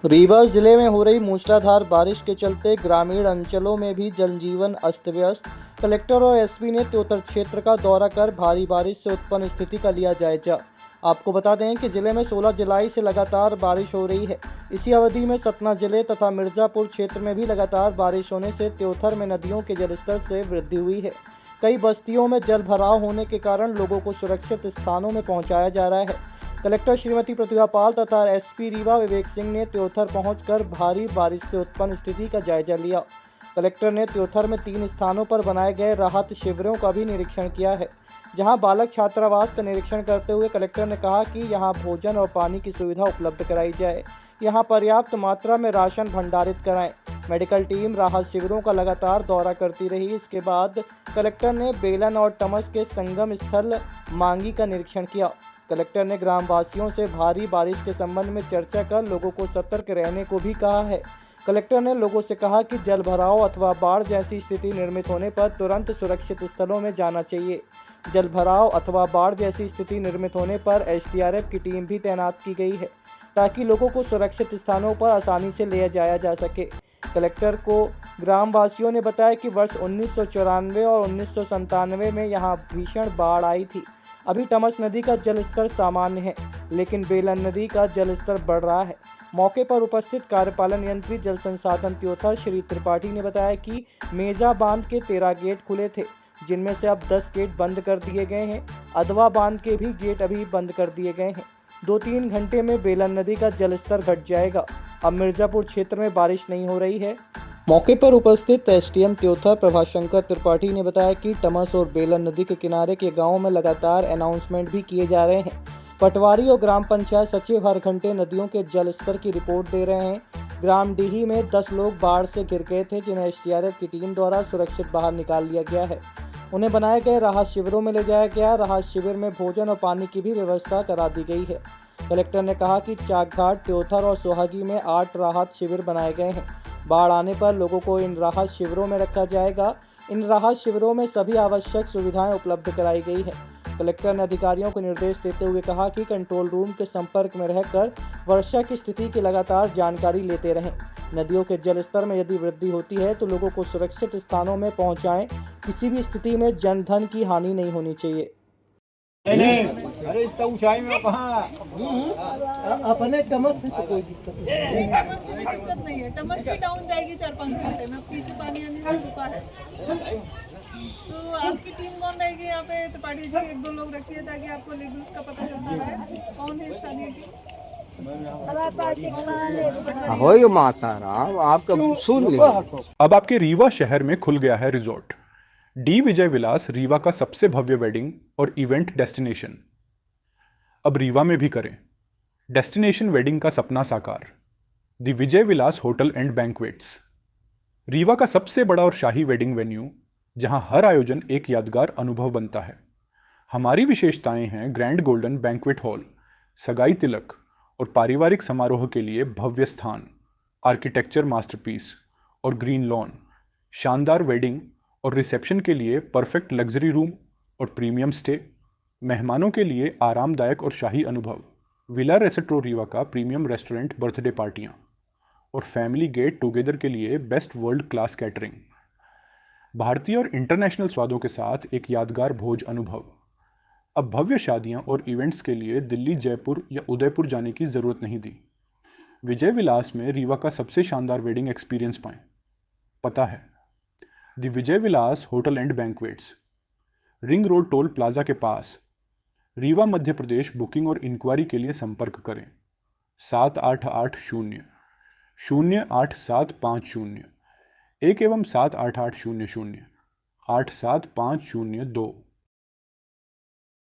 रीवा जिले में हो रही मूसलाधार बारिश के चलते ग्रामीण अंचलों में भी जनजीवन अस्त व्यस्त। कलेक्टर और एसपी ने त्योतर क्षेत्र का दौरा कर भारी बारिश से उत्पन्न स्थिति का लिया जायजा। आपको बता दें कि जिले में 16 जुलाई से लगातार बारिश हो रही है। इसी अवधि में सतना जिले तथा मिर्जापुर क्षेत्र में भी लगातार बारिश होने से त्योथर में नदियों के जलस्तर से वृद्धि हुई है। कई बस्तियों में जल भराव होने के कारण लोगों को सुरक्षित स्थानों में पहुंचाया जा रहा है। कलेक्टर श्रीमती प्रतिभा पाल तथा एसपी रीवा विवेक सिंह ने त्योथर पहुंचकर भारी बारिश से उत्पन्न स्थिति का जायजा लिया। कलेक्टर ने त्योथर में 3 स्थानों पर बनाए गए राहत शिविरों का भी निरीक्षण किया है। जहां बालक छात्रावास का निरीक्षण करते हुए कलेक्टर ने कहा कि यहां भोजन और पानी की सुविधा उपलब्ध कराई जाए, यहां पर्याप्त मात्रा में राशन भंडारित कराएं। मेडिकल टीम राहत शिविरों का लगातार दौरा करती रही। इसके बाद कलेक्टर ने बेलन और टमस के संगम स्थल मांगी का निरीक्षण किया। कलेक्टर ने ग्रामवासियों से भारी बारिश के संबंध में चर्चा कर लोगों को सतर्क रहने को भी कहा है। कलेक्टर ने लोगों से कहा कि जल भराव अथवा बाढ़ जैसी स्थिति निर्मित होने पर तुरंत सुरक्षित स्थलों में जाना चाहिए। जल भराव अथवा बाढ़ जैसी स्थिति निर्मित होने पर एसडीआरएफ की टीम भी तैनात की गई है ताकि लोगों को सुरक्षित स्थानों पर आसानी से ले जाया जा सके। कलेक्टर को ग्रामवासियों ने बताया कि वर्ष 1994 और 1997 में यहां भीषण बाढ़ आई थी। अभी टमस नदी का जलस्तर सामान्य है, लेकिन बेलन नदी का जलस्तर बढ़ रहा है। मौके पर उपस्थित कार्यपालन यंत्री जल संसाधन त्योथर श्री त्रिपाठी ने बताया कि मेजा बांध के 13 गेट खुले थे, जिनमें से अब 10 गेट बंद कर दिए गए हैं। अधवा बांध के भी गेट अभी बंद कर दिए गए हैं। 2-3 घंटे में बेलन नदी का जलस्तर घट जाएगा। अब मिर्जापुर क्षेत्र में बारिश नहीं हो रही है। मौके पर उपस्थित एसडीएम त्योथर प्रभाशंकर त्रिपाठी ने बताया कि टमस और बेलन नदी के किनारे के गांवों में लगातार अनाउंसमेंट भी किए जा रहे हैं। पटवारी और ग्राम पंचायत सचिव हर घंटे नदियों के जल स्तर की रिपोर्ट दे रहे हैं। ग्राम डीही में 10 लोग बाढ़ से घिर गए थे, जिन्हें एसडीआरएफ की टीम द्वारा सुरक्षित बाहर निकाल लिया गया है। उन्हें बनाए गए राहत शिविरों में ले जाया गया। राहत शिविर में भोजन और पानी की भी व्यवस्था करा दी गई है। कलेक्टर ने कहा कि चाकघाट, त्योथर और सोहागी में 8 राहत शिविर बनाए गए हैं। बाढ़ आने पर लोगों को इन राहत शिविरों में रखा जाएगा। इन राहत शिविरों में सभी आवश्यक सुविधाएं उपलब्ध कराई गई है। कलेक्टर ने अधिकारियों को निर्देश देते हुए कहा कि कंट्रोल रूम के संपर्क में रहकर वर्षा की स्थिति की लगातार जानकारी लेते रहें। नदियों के जलस्तर में यदि वृद्धि होती है तो लोगों को सुरक्षित स्थानों में पहुंचाएं। किसी भी स्थिति में जनधन की हानि नहीं होनी चाहिए। नहीं, अरे इतना ऊंचाई में कहाँ अपने टमस से तो कोई दिक्कत नहीं है। टमस से दिक्कत नहीं है। टमस भी डाउन जाएगी 4-5 घंटे में। पीछे पानी आने से सूखा है। तो आपकी टीम कौन रहेगी यहाँ पे? त्रिपाठी जी 1-2 लोग रखिए ताकि आपको लीगल्स का पता चलता रहे कौन है स्थानीय टीम। हो माता राम, आपका सुन लिया। अब आपके रीवा शहर में खुल गया है रिजॉर्ट डी विजय विलास, रीवा का सबसे भव्य वेडिंग और इवेंट डेस्टिनेशन। अब रीवा में भी करें डेस्टिनेशन वेडिंग का सपना साकार। The Vijay Vilas hotel and banquets, Rewa का सबसे बड़ा और शाही वेडिंग वेन्यू, जहां हर आयोजन एक यादगार अनुभव बनता है। हमारी विशेषताएं हैं ग्रैंड गोल्डन बैंक्वेट हॉल, सगाई तिलक और पारिवारिक समारोह के लिए भव्य स्थान, आर्किटेक्चर मास्टरपीस और ग्रीन लॉन, शानदार वेडिंग और रिसेप्शन के लिए परफेक्ट लग्जरी रूम और प्रीमियम स्टे, मेहमानों के लिए आरामदायक और शाही अनुभव, विला रेस्ट्रो रीवा का प्रीमियम रेस्टोरेंट, बर्थडे पार्टियां और फैमिली गेट टुगेदर के लिए बेस्ट वर्ल्ड क्लास कैटरिंग, भारतीय और इंटरनेशनल स्वादों के साथ एक यादगार भोज अनुभव। अब भव्य शादियां और इवेंट्स के लिए दिल्ली, जयपुर या उदयपुर जाने की ज़रूरत नहीं दी। विजय विलास में रीवा का सबसे शानदार वेडिंग एक्सपीरियंस पाएं। पता है the Vijay Vilas hotel and banquets, ring road toll plaza के पास, रीवा, मध्य प्रदेश। बुकिंग और इंक्वायरी के लिए संपर्क करें 7880-08750 1 एवं 7880-0875002।